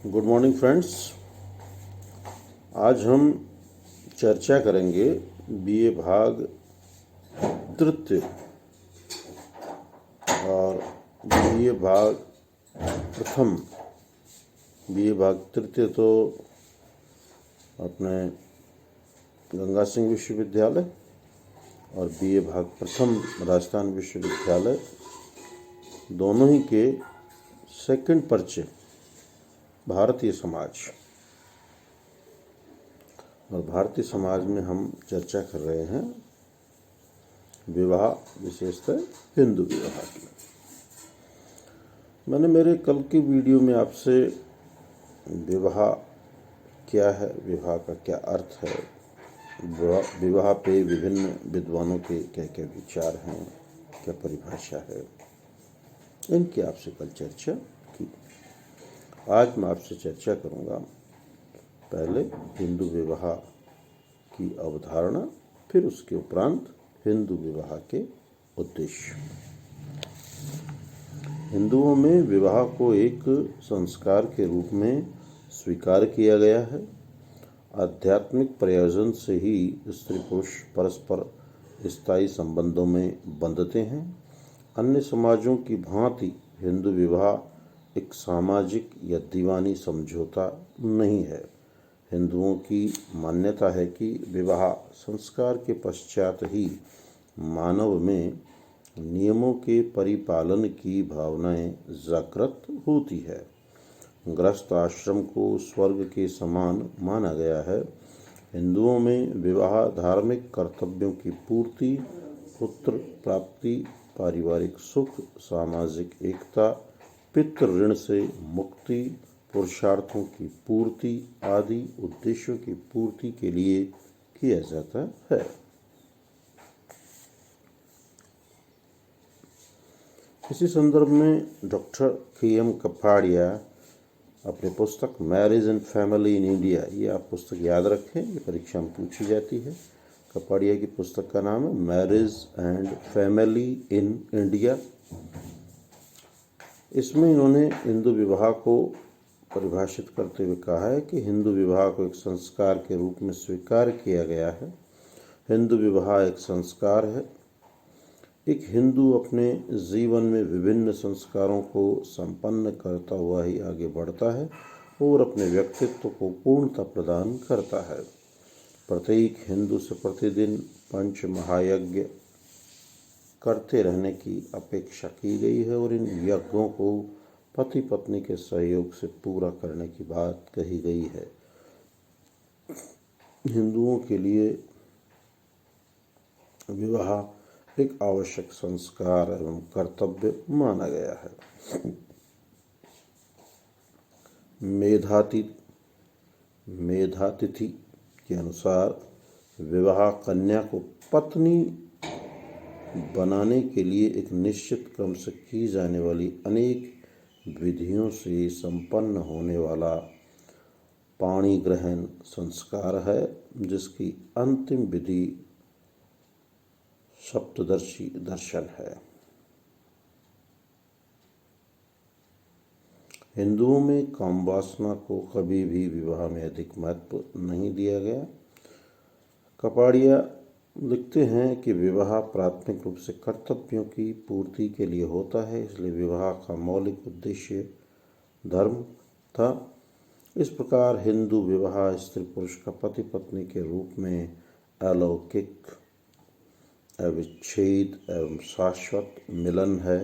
Good morning friends. आज हम चर्चा करेंगे बीए भाग तृतीय और बीए भाग प्रथम। बीए भाग तृतीय तो अपने गंगा सिंह विश्वविद्यालय और बीए भाग प्रथम राजस्थान विश्वविद्यालय, दोनों ही के सेकंड परिचय भारतीय समाज। और भारतीय समाज में हम चर्चा कर रहे हैं विवाह, विशेषतः हिंदू विवाह की। मैंने मेरे कल की वीडियो में आपसे विवाह क्या है, विवाह का क्या अर्थ है, विवाह पे विभिन्न विद्वानों के क्या क्या विचार हैं, क्या परिभाषा है, इनकी आपसे कल चर्चा की। आज मैं आपसे चर्चा करूंगा पहले हिंदू विवाह की अवधारणा, फिर उसके उपरांत हिंदू विवाह के उद्देश्य। हिंदुओं में विवाह को एक संस्कार के रूप में स्वीकार किया गया है। आध्यात्मिक प्रयोजन से ही स्त्री पुरुष परस्पर स्थायी संबंधों में बंधते हैं। अन्य समाजों की भांति हिंदू विवाह एक सामाजिक या दीवानी समझौता नहीं है। हिंदुओं की मान्यता है कि विवाह संस्कार के पश्चात ही मानव में नियमों के परिपालन की भावनाएं जागृत होती है। गृहस्थ आश्रम को स्वर्ग के समान माना गया है। हिंदुओं में विवाह धार्मिक कर्तव्यों की पूर्ति, पुत्र प्राप्ति, पारिवारिक सुख, सामाजिक एकता, पितृ ऋण से मुक्ति, पुरुषार्थों की पूर्ति आदि उद्देश्यों की पूर्ति के लिए किया जाता है। इसी संदर्भ में डॉक्टर के.एम. कपाड़िया अपनी पुस्तक marriage and family in India, ये आप पुस्तक याद रखें, ये परीक्षा में पूछी जाती है। कपाड़िया की पुस्तक का नाम है marriage and family in India. इसमें इन्होंने हिंदू विवाह को परिभाषित करते हुए कहा है कि हिंदू विवाह को एक संस्कार के रूप में स्वीकार किया गया है। हिंदू विवाह एक संस्कार है। एक हिंदू अपने जीवन में विभिन्न संस्कारों को संपन्न करता हुआ ही आगे बढ़ता है और अपने व्यक्तित्व को पूर्णता प्रदान करता है। प्रत्येक हिंदू से प्रतिदिन पंच महायज्ञ करते रहने की अपेक्षा की गई है और इन यज्ञों को पति पत्नी के सहयोग से पूरा करने की बात कही गई है। हिंदुओं के लिए विवाह एक आवश्यक संस्कार एवं कर्तव्य माना गया है। मेधातिथि के अनुसार विवाह कन्या को पत्नी बनाने के लिए एक निश्चित क्रम से की जाने वाली अनेक विधियों से संपन्न होने वाला पाणी ग्रहण संस्कार है, जिसकी अंतिम विधि सप्तदर्शी दर्शन है। हिंदुओं में काम वासना को कभी भी विवाह में अधिक महत्व नहीं दिया गया। कपाड़िया लिखते हैं कि विवाह प्राथमिक रूप से कर्तव्यों की पूर्ति के लिए होता है, इसलिए विवाह का मौलिक उद्देश्य धर्म था। इस प्रकार हिंदू विवाह स्त्री पुरुष का पति पत्नी के रूप में अलौकिक, अविच्छेद एवं शाश्वत मिलन है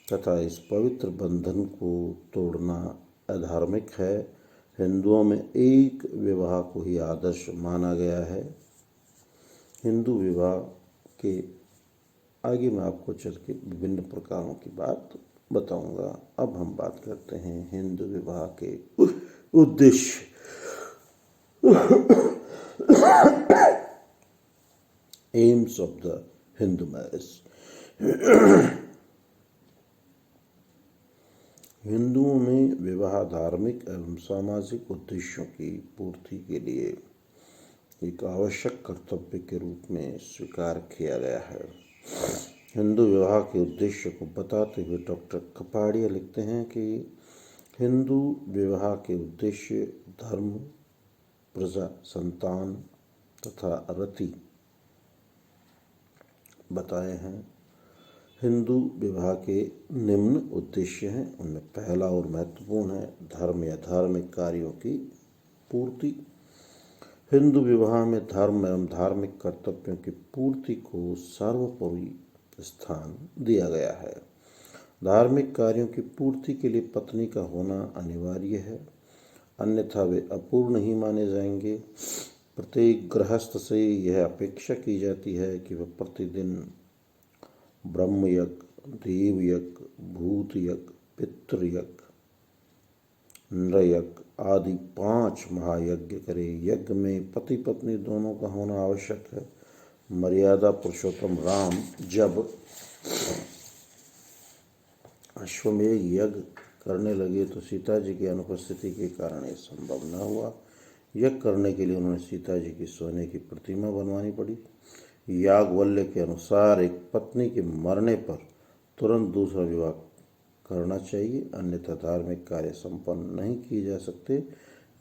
तथा इस पवित्र बंधन को तोड़ना अधार्मिक है। हिंदुओं में एक विवाह को ही आदर्श माना गया है। हिंदू विवाह के आगे मैं आपको चल के विभिन्न प्रकारों की बात बताऊंगा। अब हम बात करते हैं हिंदू विवाह के उद्देश्य। AIIMS of the Hindu marriage. हिंदुओं में विवाह धार्मिक एवं सामाजिक उद्देश्यों की पूर्ति के लिए एक आवश्यक कर्तव्य के रूप में स्वीकार किया गया है। हिंदू विवाह के उद्देश्य को बताते हुए डॉक्टर कपाड़िया लिखते हैं कि हिंदू विवाह के उद्देश्य धर्म, प्रजा, संतान तथा रति बताए हैं। हिंदू विवाह के निम्न उद्देश्य हैं। उनमें पहला और महत्वपूर्ण है धर्म या धार्मिक कार्यों की पूर्ति। हिंदू विवाह में धर्म एवं धार्मिक कर्तव्यों की पूर्ति को सर्वोपरि स्थान दिया गया है। धार्मिक कार्यों की पूर्ति के लिए पत्नी का होना अनिवार्य है, अन्यथा वे अपूर्ण ही माने जाएंगे। प्रत्येक गृहस्थ से यह अपेक्षा की जाती है कि वह प्रतिदिन ब्रह्मयज्ञ, देवयज्ञ, भूतयज्ञ, पितृयज्ञ, नृयज्ञ आदि 5 महायज्ञ करे। यज्ञ में पति पत्नी दोनों का होना आवश्यक है। मर्यादा पुरुषोत्तम राम जब अश्वमेध यज्ञ करने लगे तो सीता जी की अनुपस्थिति के कारण यह संभव न हुआ। यज्ञ करने के लिए उन्होंने सीता जी की सोने की प्रतिमा बनवानी पड़ी। याज्ञवल्क्य के अनुसार एक पत्नी के मरने पर तुरंत दूसरा विवाह करना चाहिए, अन्यथा धार्मिक कार्य संपन्न नहीं किए जा सकते।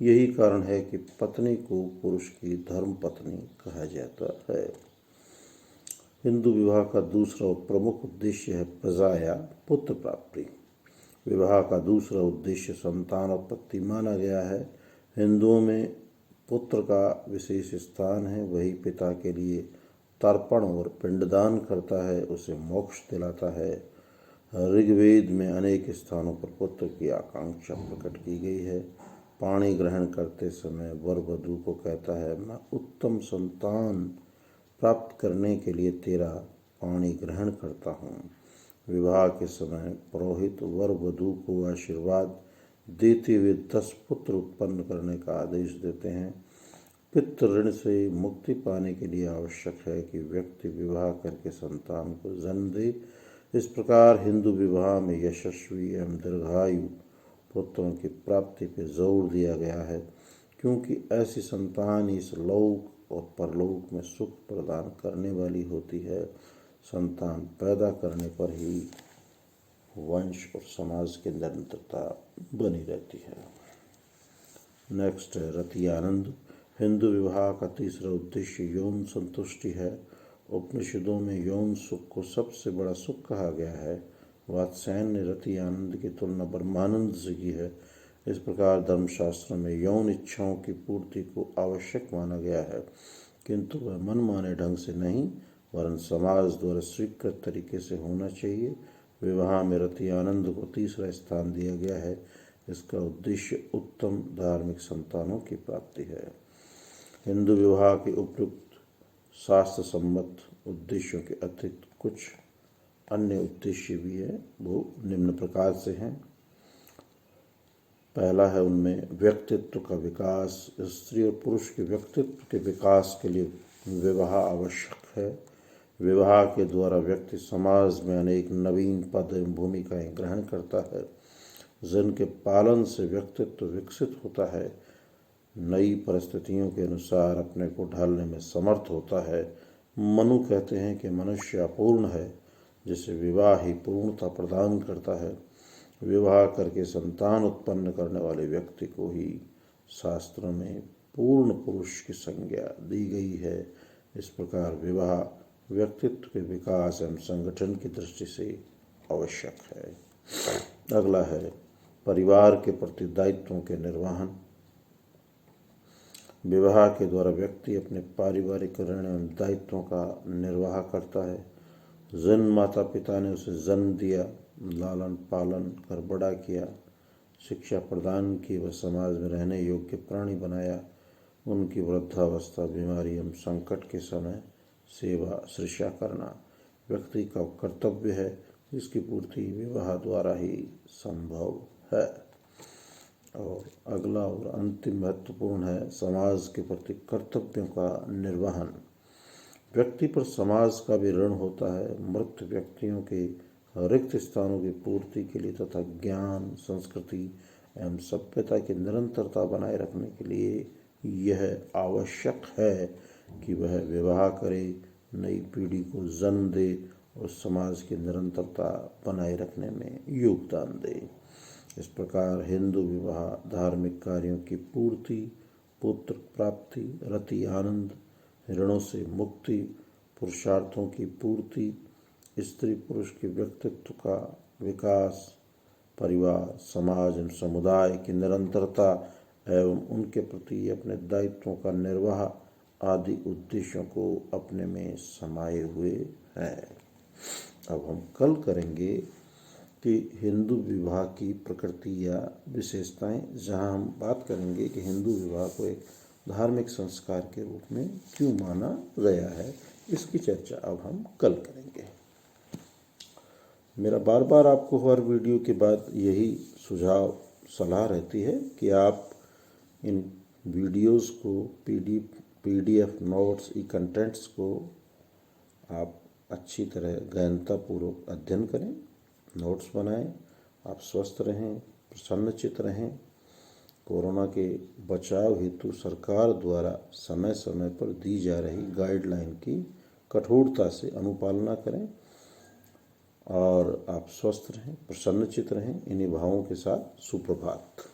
यही कारण है कि पत्नी को पुरुष की धर्म पत्नी कहा जाता है। हिंदू विवाह का दूसरा और प्रमुख उद्देश्य है प्रजा या पुत्र प्राप्ति। विवाह का दूसरा उद्देश्य संतान उत्पत्ति माना गया है। हिंदुओं में पुत्र का विशेष स्थान है। वही पिता के लिए तर्पण और पिंडदान करता है, उसे मोक्ष दिलाता है। ऋग्वेद में अनेक स्थानों पर पुत्र की आकांक्षा प्रकट की गई है। पाणी ग्रहण करते समय वर वधू को कहता है, मैं उत्तम संतान प्राप्त करने के लिए तेरा पाणी ग्रहण करता हूँ। विवाह के समय पुरोहित वर वधू को आशीर्वाद देते हुए 10 पुत्र उत्पन्न करने का आदेश देते हैं। पितृ ऋण से मुक्ति पाने के लिए आवश्यक है कि व्यक्ति विवाह करके संतान को जन्म दे। इस प्रकार हिंदू विवाह में यशस्वी एवं दीर्घायु पुत्रों की प्राप्ति पर जोर दिया गया है, क्योंकि ऐसी संतान इस लोक और परलोक में सुख प्रदान करने वाली होती है। संतान पैदा करने पर ही वंश और समाज की निरंतरता बनी रहती है। नेक्स्ट है रति आनंद। हिंदू विवाह का तीसरा उद्देश्य यौन संतुष्टि है। उपनिषदों में यौन सुख को सबसे बड़ा सुख कहा गया है। वात्स्यायन ने रति आनंद की तुलना ब्रह्मानंद से की है। इस प्रकार धर्मशास्त्र में यौन इच्छाओं की पूर्ति को आवश्यक माना गया है, किंतु वह मनमाने ढंग से नहीं वरन समाज द्वारा स्वीकृत तरीके से होना चाहिए। विवाह में रति आनंद को तीसरा स्थान दिया गया है। इसका उद्देश्य उत्तम धार्मिक संतानों की प्राप्ति है। हिंदू विवाह के उपयुक्त शास्त्र सम्मत उद्देश्यों के अतिरिक्त कुछ अन्य उद्देश्य भी है, वो निम्न प्रकार से हैं। पहला है उनमें व्यक्तित्व का विकास। स्त्री और पुरुष के व्यक्तित्व के विकास के लिए विवाह आवश्यक है। विवाह के द्वारा व्यक्ति समाज में अनेक नवीन पद एवं भूमिकाएं ग्रहण करता है, जिनके पालन से व्यक्तित्व विकसित होता है, नई परिस्थितियों के अनुसार अपने को ढालने में समर्थ होता है। मनु कहते हैं कि मनुष्य अपूर्ण है, जिसे विवाह ही पूर्णता प्रदान करता है। विवाह करके संतान उत्पन्न करने वाले व्यक्ति को ही शास्त्रों में पूर्ण पुरुष की संज्ञा दी गई है। इस प्रकार विवाह व्यक्तित्व के विकास एवं संगठन की दृष्टि से आवश्यक है। अगला है परिवार के प्रति दायित्वों के निर्वहन। विवाह के द्वारा व्यक्ति अपने पारिवारिक ऋण एवं दायित्वों का निर्वाह करता है। जिन माता पिता ने उसे जन्म दिया, लालन पालन कर बड़ा किया, शिक्षा प्रदान की, व समाज में रहने योग्य प्राणी बनाया, उनकी वृद्धावस्था, बीमारी एवं संकट के समय सेवा श्रीषा करना व्यक्ति का कर्तव्य है, जिसकी पूर्ति विवाह द्वारा ही संभव है। और अगला और अंतिम महत्वपूर्ण है समाज के प्रति कर्तव्यों का निर्वहन। व्यक्ति पर समाज का भी ऋण होता है। मृत व्यक्तियों के रिक्त स्थानों की पूर्ति के लिए तथा ज्ञान, संस्कृति एवं सभ्यता की निरंतरता बनाए रखने के लिए यह आवश्यक है कि वह विवाह करे, नई पीढ़ी को जन्म दे और समाज की निरंतरता बनाए रखने में योगदान दे। इस प्रकार हिंदू विवाह धार्मिक कार्यों की पूर्ति, पुत्र प्राप्ति, रति आनंद, ऋणों से मुक्ति, पुरुषार्थों की पूर्ति, स्त्री पुरुष के व्यक्तित्व का विकास, परिवार, समाज एवं समुदाय की निरंतरता एवं उनके प्रति अपने दायित्वों का निर्वाह आदि उद्देश्यों को अपने में समाये हुए है। अब हम कल करेंगे कि हिंदू विवाह की प्रकृति या विशेषताएं, जहां हम बात करेंगे कि हिंदू विवाह को एक धार्मिक संस्कार के रूप में क्यों माना गया है। इसकी चर्चा अब हम कल करेंगे। मेरा बार बार आपको हर वीडियो के बाद यही सुझाव सलाह रहती है कि आप इन वीडियोस को पीडीएफ नोट्स, ई कंटेंट्स को आप अच्छी तरह गहनतापूर्वक अध्ययन करें, नोट्स बनाएं। आप स्वस्थ रहें, प्रसन्नचित्त रहें। कोरोना के बचाव हेतु सरकार द्वारा समय समय पर दी जा रही गाइडलाइन की कठोरता से अनुपालना करें और आप स्वस्थ रहें, प्रसन्नचित्त रहें। इन्हीं भावों के साथ सुप्रभात।